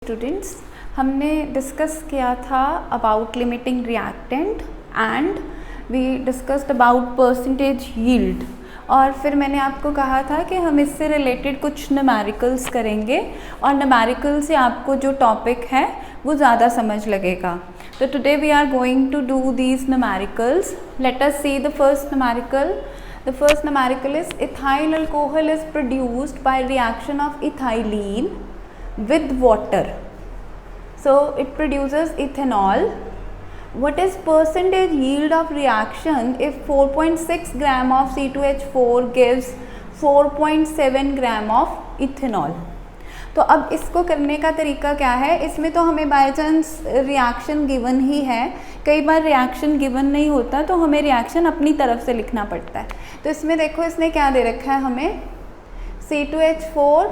Students, हमने discuss किया था about limiting reactant and we discussed about percentage yield. और फिर मैंने आपको कहा था कि हम इससे रिलेटेड कुछ न्यूमेरिकल्स करेंगे और न्यूमेरिकल से आपको जो टॉपिक है वो ज़्यादा समझ लगेगा। तो today we are going to do these numericals. Let us see the first numerical. The first numerical is ethyl alcohol is produced by reaction of ethylene with water. So it produces ethanol. What is percentage yield of reaction if 4.6 gram of C2H4 gives 4.7 gram of ethanol? तो अब इसको करने का तरीका क्या है? इसमें तो हमें बाय चांस रिएक्शन गिवन ही है, कई बार रिएक्शन गिवन नहीं होता तो हमें रिएक्शन अपनी तरफ से लिखना पड़ता है। तो इसमें देखो इसने क्या दे रखा है हमें, C2H4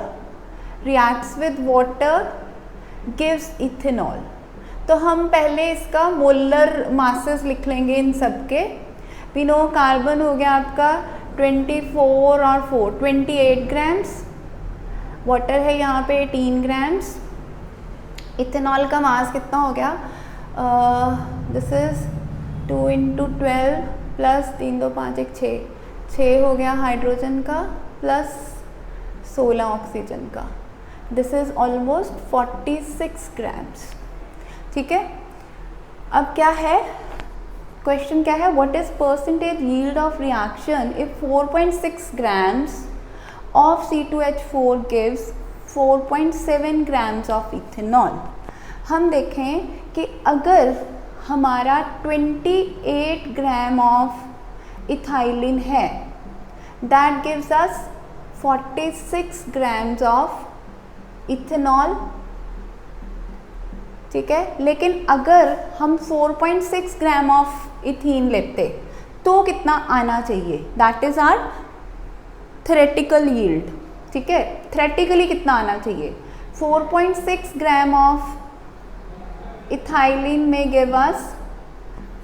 reacts with water gives ethanol. तो हम पहले इसका मोलर मासेस लिख लेंगे इन सब के। वी नो कार्बन हो गया आपका 24 और 4 28 ग्राम्स, वाटर है यहाँ पे 18 ग्राम्स। इथेनॉल का मास कितना हो गया? दिस इज 2 × 12 प्लस 3 2 5 1 6 हो गया हाइड्रोजन का प्लस 16 ऑक्सीजन का। This is almost 46 grams. ठीक है, अब क्या है क्वेश्चन, क्या है? What is percentage yield of reaction if 4.6 grams of C2H4 gives 4.7 grams of ethanol. हम देखें कि अगर हमारा 28 ग्राम ऑफ इथाइलिन है, that gives us 46 grams of ethanol. ठीक है, लेकिन अगर हम 4.6 ग्राम ऑफ इथीन लेते तो कितना आना चाहिए? That is our theoretical yield. ठीक है, थ्योरेटिकली कितना आना चाहिए? 4.6 ग्राम ऑफ इथाइलिन में give us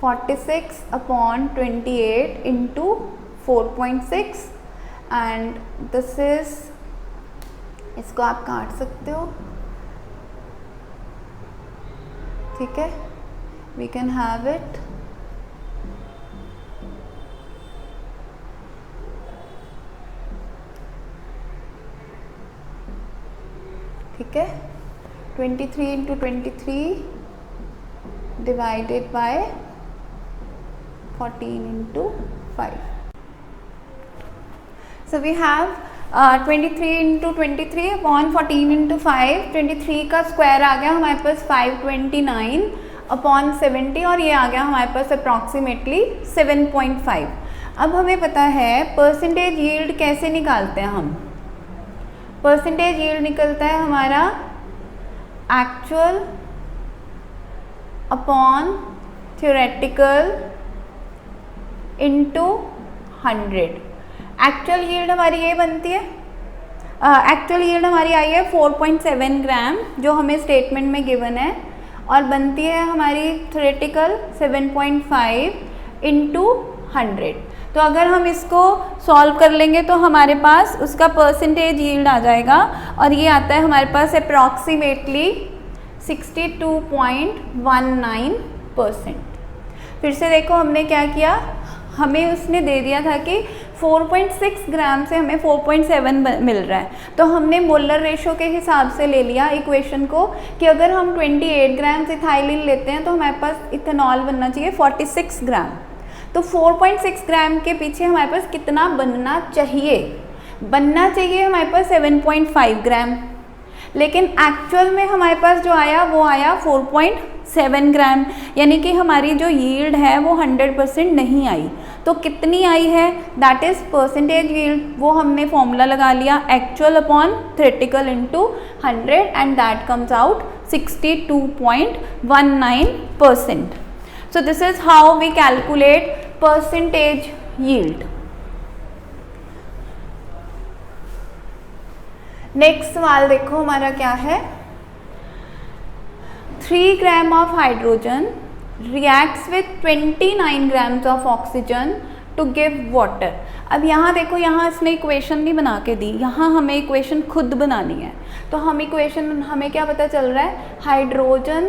46/28 into 4.6 and this is, इसको आप काट सकते हो। ठीक है, वी कैन हैव इट। ठीक है, 23 × 23 divided by 14 × 5. So we have 23 × 23 upon 14 × 5. 23 का स्क्वायर आ गया हमारे पास 529 अपॉन 70 और ये आ गया हमारे पास अप्रॉक्सीमेटली 7.5. अब हमें पता है परसेंटेज यील्ड कैसे निकालते हैं हम। परसेंटेज यील्ड निकलता है हमारा actual upon theoretical into 100। Actual yield हमारी ये बनती है, एक्चुअल यील्ड हमारी आई है 4.7 ग्राम जो हमें स्टेटमेंट में गिवन है, और बनती है हमारी थ्योरेटिकल 7.5 इंटू 100। तो अगर हम इसको सॉल्व कर लेंगे तो हमारे पास उसका परसेंटेज यील्ड आ जाएगा और ये आता है हमारे पास अप्रॉक्सीमेटली 62.19%। फिर से देखो हमने क्या किया, हमें उसने दे दिया था कि 4.6 ग्राम से हमें 4.7 मिल रहा है, तो हमने मोलर रेशो के हिसाब से ले लिया इक्वेशन को कि अगर हम 28 ग्राम इथाइलिन लेते हैं तो हमारे पास इथेनॉल बनना चाहिए 46 ग्राम। तो 4.6 ग्राम के पीछे हमारे पास कितना बनना चाहिए? बनना चाहिए हमारे पास 7.5 ग्राम, लेकिन एक्चुअल में हमारे पास जो आया वो आया 4.7 ग्राम, यानी कि हमारी जो यील्ड है वो 100% नहीं आई। तो कितनी आई है? That is percentage yield. वो हमने फॉर्मूला लगा लिया, actual upon theoretical into 100 and that comes out 62.19%. So this is how we calculate percentage yield. Next सवाल देखो हमारा क्या है, 3 gram of hydrogen reacts with 29 grams of oxygen to give water. अब यहाँ देखो, यहाँ इसने इक्वेशन नहीं बना के दी, यहाँ हमें इक्वेशन खुद बनानी है। तो हम इक्वेशन हमें क्या पता चल रहा है, hydrogen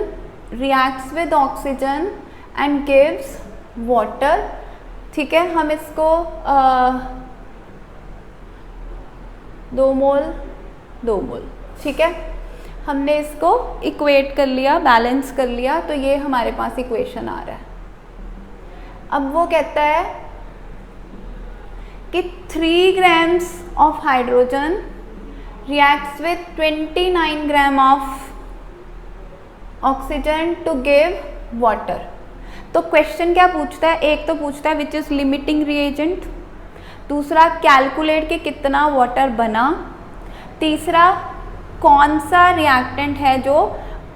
reacts with oxygen and gives water. ठीक है, हम इसको 2 मोल 2 मोल, ठीक है, हमने इसको इक्वेट कर लिया, बैलेंस कर लिया, तो ये हमारे पास इक्वेशन आ रहा है। अब वो कहता है कि 3 grams of hydrogen reacts with 29 gram of oxygen to give water. तो क्वेश्चन क्या पूछता है, एक तो पूछता है विच इज लिमिटिंग रिएजेंट, दूसरा कैलकुलेट कि कितना वाटर बना, तीसरा कौन सा रिएक्टेंट है जो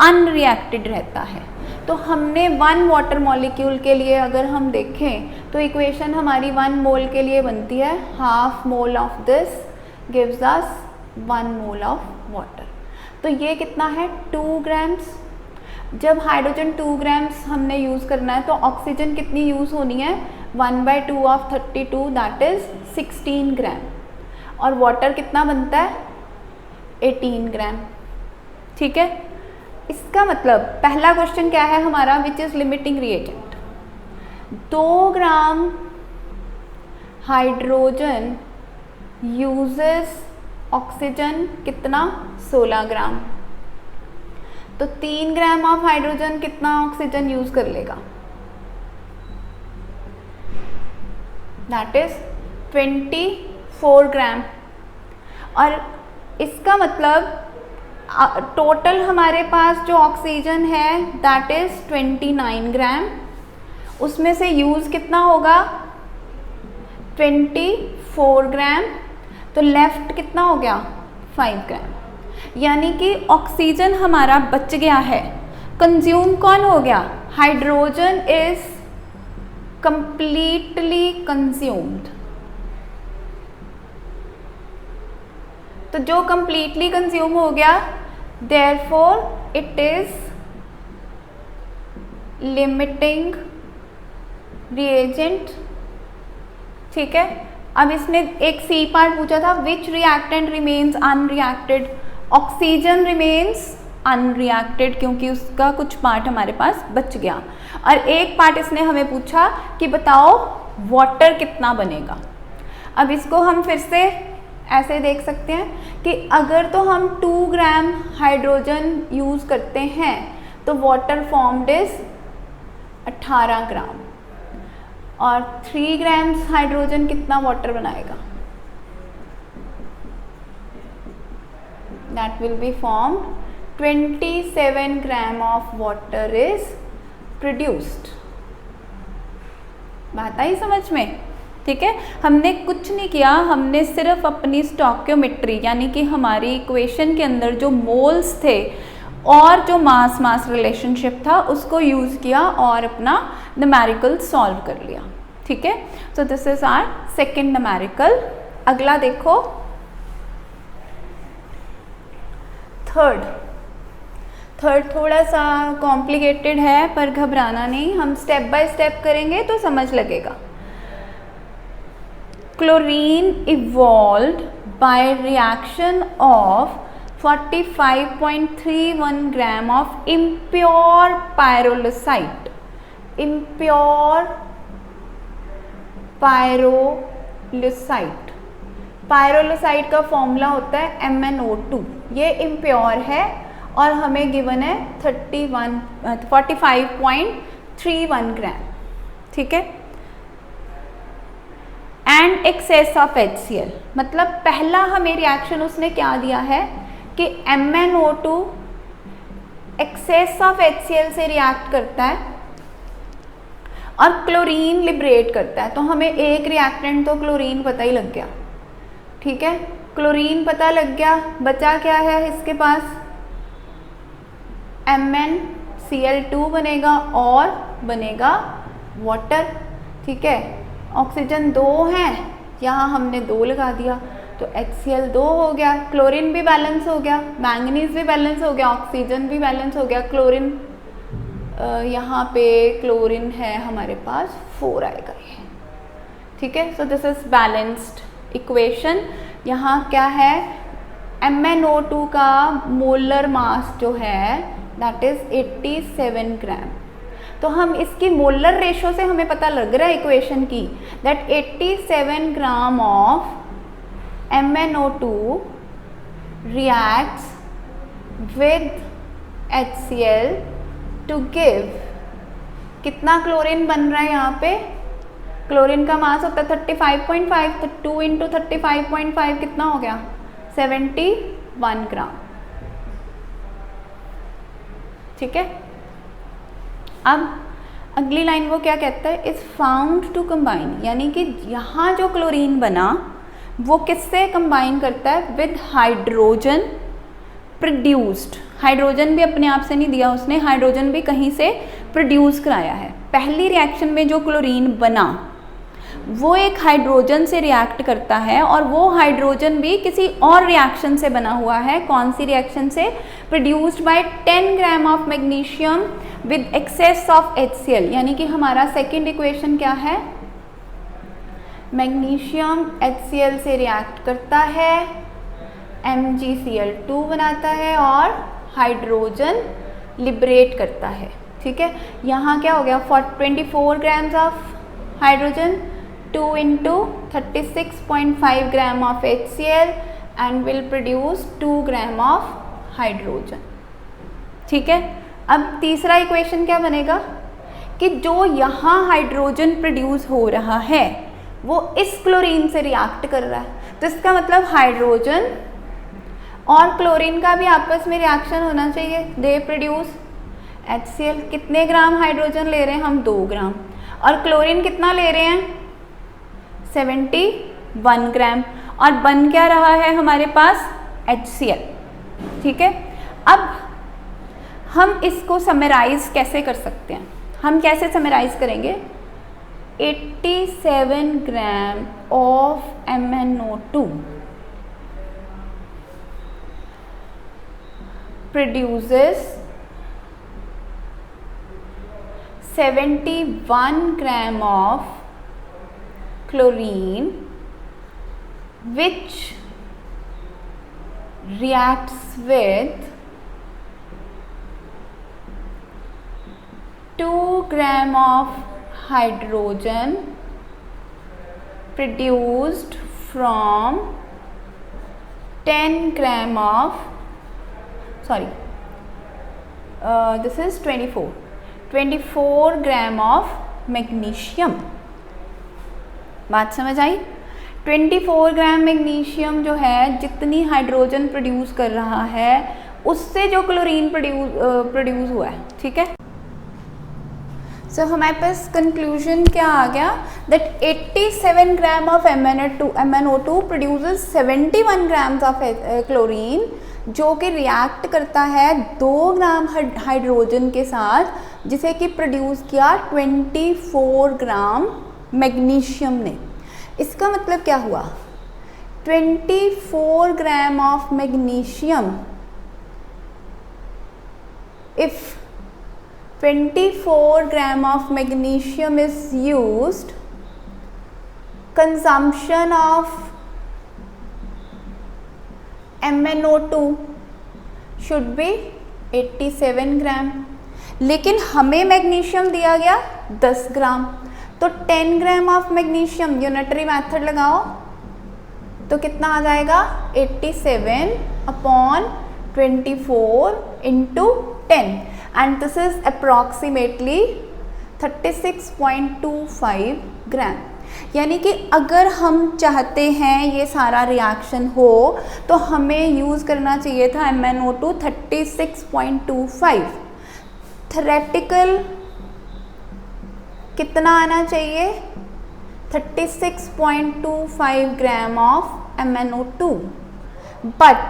अनरिएक्टेड रहता है। तो हमने 1 वाटर मॉलिक्यूल के लिए अगर हम देखें तो इक्वेशन हमारी 1 मोल के लिए बनती है, half mole of this gives us 1 mole of water. तो ये कितना है, 2 ग्राम्स। जब हाइड्रोजन 2 ग्राम्स हमने यूज़ करना है तो ऑक्सीजन कितनी यूज़ होनी है, 1/2 ऑफ 32 दैट इज़ 16 ग्राम, और वाटर कितना बनता है, 18 ग्राम। ठीक है, इसका मतलब पहला क्वेश्चन क्या है हमारा, which is limiting reagent. 2 gram hydrogen uses oxygen कितना, 16 ग्राम। तो 3 ग्राम ऑफ हाइड्रोजन कितना ऑक्सीजन यूज कर लेगा, दैट इज 24 ग्राम। और इसका मतलब टोटल हमारे पास जो ऑक्सीजन है दैट इज 29 ग्राम, उसमें से यूज कितना होगा, 24 ग्राम, तो लेफ्ट कितना हो गया, 5 ग्राम। यानी कि ऑक्सीजन हमारा बच गया है, कंज्यूम कौन हो गया, हाइड्रोजन इज कंप्लीटली कंज्यूम्ड। तो जो कंप्लीटली कंज्यूम हो गया, therefore it is limiting reagent. ठीक है, अब इसने एक सी पार्ट पूछा था, which reactant remains unreacted, oxygen remains unreacted क्योंकि उसका कुछ पार्ट हमारे पास बच गया। और एक पार्ट इसने हमें पूछा कि बताओ वाटर कितना बनेगा। अब इसको हम फिर से ऐसे देख सकते हैं कि अगर तो हम 2 ग्राम हाइड्रोजन यूज़ करते हैं तो वाटर फॉर्म्ड इज 18 ग्राम, और 3 ग्राम्स हाइड्रोजन कितना वाटर बनाएगा, that will be formed 27 gram of water is produced. बात आई समझ में। ठीक है, हमने कुछ नहीं किया, हमने सिर्फ अपनी स्टोइकियोमेट्री यानी कि हमारी इक्वेशन के अंदर जो मोल्स थे और जो मास मास रिलेशनशिप था उसको यूज़ किया और अपना न्यूमेरिकल सॉल्व कर लिया। ठीक है, so this is our second numerical. अगला देखो, थर्ड थोड़ा सा कॉम्प्लिकेटेड है पर घबराना नहीं, हम स्टेप बाय स्टेप करेंगे तो समझ लगेगा। Chlorine evolved by reaction of 45.31 gram of impure pyrolusite. Impure pyrolusite, pyrolusite का फॉर्मूला होता है MnO2। ये इम्प्योर है और हमें गिवन है 45.31 ग्राम। ठीक है, एंड एक्सेस ऑफ HCl, मतलब पहला हमें रिएक्शन उसने क्या दिया है कि MnO2 एक्सेस ऑफ HCl से रिएक्ट करता है और क्लोरीन लिबरेट करता है। तो हमें एक रिएक्टेंट तो क्लोरीन पता ही लग गया। ठीक है, क्लोरीन पता लग गया, बचा क्या है इसके पास, MnCl2 बनेगा और बनेगा वाटर। ठीक है, ऑक्सीजन 2 है, यहाँ हमने 2 लगा दिया तो HCl 2 हो गया, क्लोरीन भी बैलेंस हो गया, मैंगनीज भी बैलेंस हो गया, ऑक्सीजन भी बैलेंस हो गया, क्लोरीन यहाँ पे क्लोरीन है हमारे पास 4 आएगा ये। ठीक है, so this is balanced equation. यहाँ क्या है, MnO2 का मोलर मास जो है दैट इज 87 ग्राम। तो हम इसकी मोलर रेशो से हमें पता लग रहा है इक्वेशन की that 87 gram of MnO2 reacts with HCl to give, कितना क्लोरीन बन रहा है यहाँ पे? क्लोरीन का मास होता है 35.5, तो 2 इंटू 35.5 कितना हो गया? 71 ग्राम। ठीक है, अब अगली लाइन वो क्या कहता है? इज फाउंड टू कंबाइन, यानी कि यहाँ जो क्लोरीन बना वो किससे कंबाइन करता है? With hydrogen produced. हाइड्रोजन भी अपने आप से नहीं दिया उसने, हाइड्रोजन भी कहीं से प्रोड्यूस कराया है। पहली रिएक्शन में जो क्लोरीन बना वो एक हाइड्रोजन से रिएक्ट करता है और वो हाइड्रोजन भी किसी और रिएक्शन से बना हुआ है। कौन सी रिएक्शन से? Produced by 10 gram of magnesium with excess of HCl, यानी कि हमारा सेकेंड इक्वेशन क्या है? मैग्नीशियम HCl से रिएक्ट करता है, MgCl2 बनाता है और हाइड्रोजन लिबरेट करता है। ठीक है, यहाँ क्या हो गया? 24 grams of hydrogen, 2 into 36.5 gram of HCl and will produce 2 gram of hydrogen. ठीक है, अब तीसरा इक्वेशन क्या बनेगा कि जो यहाँ हाइड्रोजन प्रोड्यूस हो रहा है वो इस क्लोरीन से रिएक्ट कर रहा है, तो इसका मतलब हाइड्रोजन और क्लोरीन का भी आपस में रिएक्शन होना चाहिए। They produce HCl। कितने ग्राम हाइड्रोजन ले रहे हैं हम? 2 ग्राम। और क्लोरीन कितना ले रहे हैं? 71 ग्राम। और बन क्या रहा है हमारे पास? HCl। ठीक है, अब हम इसको समराइज कैसे कर सकते हैं? हम कैसे समराइज करेंगे? 87 gram of MnO2 produces 71 gram of chlorine which reacts with 2 gram of hydrogen produced from 10 gram of this is 24 gram of magnesium. बात समझ आई? 24 ग्राम मैग्नीशियम जो है जितनी हाइड्रोजन प्रोड्यूस कर रहा है उससे जो क्लोरीन प्रोड्यूस हुआ है। ठीक है, सो हमारे पास कंक्लूजन क्या आ गया? That 87 gram of MnO2 produces 71 grams of chlorine, जो कि रिएक्ट करता है 2 ग्राम हाइड्रोजन के साथ, जिसे कि प्रोड्यूस किया 24 ग्राम मैग्नीशियम ने। इसका मतलब क्या हुआ? 24 ग्राम of magnesium, if 24 gram of magnesium is used, consumption of MnO2 should be 87 ग्राम। लेकिन हमें मैग्नीशियम दिया गया 10 ग्राम, तो 10 gram of magnesium, unitary method लगाओ तो कितना आ जाएगा? 87 upon 24 into 10 and this is approximately 36.25 ग्राम। यानी कि अगर हम चाहते हैं ये सारा रिएक्शन हो तो हमें यूज़ करना चाहिए था MnO2 36.25। थ्योरेटिकल कितना आना चाहिए? 36.25 gram of MnO2, but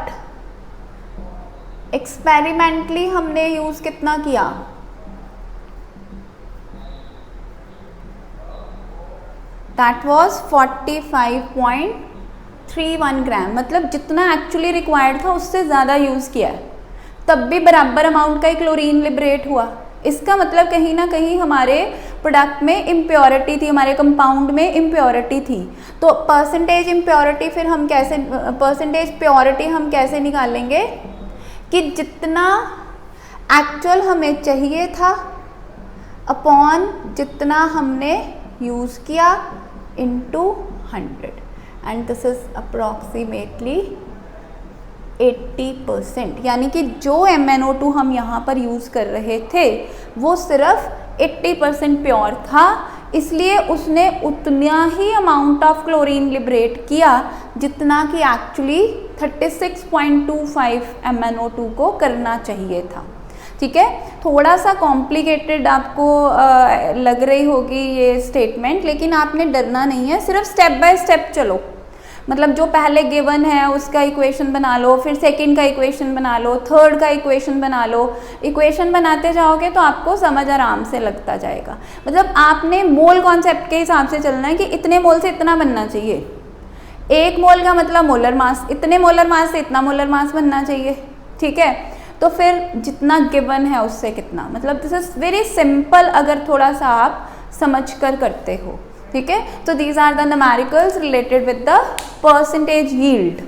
experimentally हमने यूज़ कितना किया? दैट वॉज 45.31 ग्राम, मतलब जितना एक्चुअली रिक्वायर्ड था उससे ज़्यादा यूज़ किया, तब भी बराबर अमाउंट का ही क्लोरीन लिबरेट हुआ। इसका मतलब कहीं ना कहीं हमारे प्रोडक्ट में इम्प्योरिटी थी, हमारे कंपाउंड में इम्प्योरिटी थी। तो परसेंटेज इम्प्योरिटी फिर हम कैसे, परसेंटेज प्योरिटी हम कैसे निकालेंगे कि जितना एक्चुअल हमें चाहिए था अपॉन जितना हमने यूज़ किया into 100 and this is approximately 80%। यानी कि जो MnO2 हम यहाँ पर यूज़ कर रहे थे वो सिर्फ 80% प्योर था, इसलिए उसने उतना ही अमाउंट ऑफ क्लोरीन लिबरेट किया जितना कि एक्चुअली 36.25 MnO2 को करना चाहिए था। ठीक है, थोड़ा सा कॉम्प्लिकेटेड आपको लग रही होगी ये स्टेटमेंट, लेकिन आपने डरना नहीं है, सिर्फ स्टेप बाय स्टेप चलो। मतलब जो पहले गिवन है उसका इक्वेशन बना लो, फिर सेकंड का इक्वेशन बना लो, थर्ड का इक्वेशन बना लो। इक्वेशन बनाते जाओगे तो आपको समझ आराम से लगता जाएगा। मतलब आपने मोल कॉन्सेप्ट के हिसाब से चलना है कि इतने मोल से इतना बनना चाहिए, एक मोल का मतलब मोलर मास, इतने मोलर मास से इतना मोलर मास बनना चाहिए। ठीक है, तो फिर जितना गिवन है उससे कितना, मतलब दिस इज वेरी सिंपल अगर थोड़ा सा आप समझ कर करते हो। ठीक है, तो these are the numericals related with the percentage yield.